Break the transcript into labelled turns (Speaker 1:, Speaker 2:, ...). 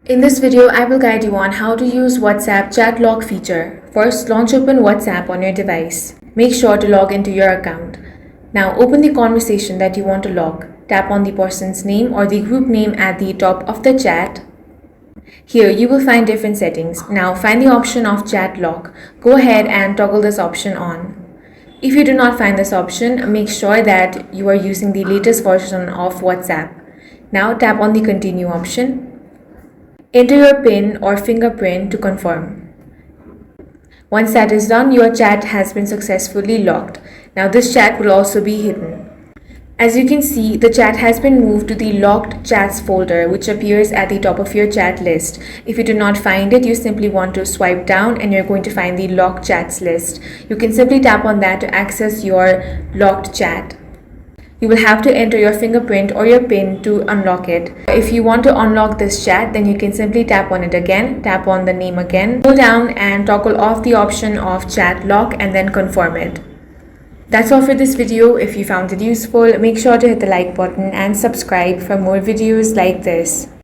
Speaker 1: In this video, I will guide you on how to use WhatsApp chat log feature. First, launch open WhatsApp on your device. Make sure to log into your account. Now open the conversation that you want to log. Tap on the person's name or the group name at the top of the chat. Here you will find different settings. Now find the option of chat log. Go ahead and toggle this option on. If you do not find this option, make sure that you are using the latest version of WhatsApp. Now tap on the continue option. Enter your PIN or fingerprint to confirm. Once that is done, your chat has been successfully logged. Now this chat will also be hidden. As you can see, the chat has been moved to the locked chats folder, which appears at the top of your chat list. If you do not find it, you simply want to swipe down and you're going to find the locked chats list. You can simply tap on that to access your locked chat. You will have to enter your fingerprint or your PIN to unlock it. If you want to unlock this chat, then you can simply tap on it again, tap on the name again, go down and toggle off the option of chat lock and then confirm it. That's all for this video. If you found it useful, make sure to hit the like button and subscribe for more videos like this.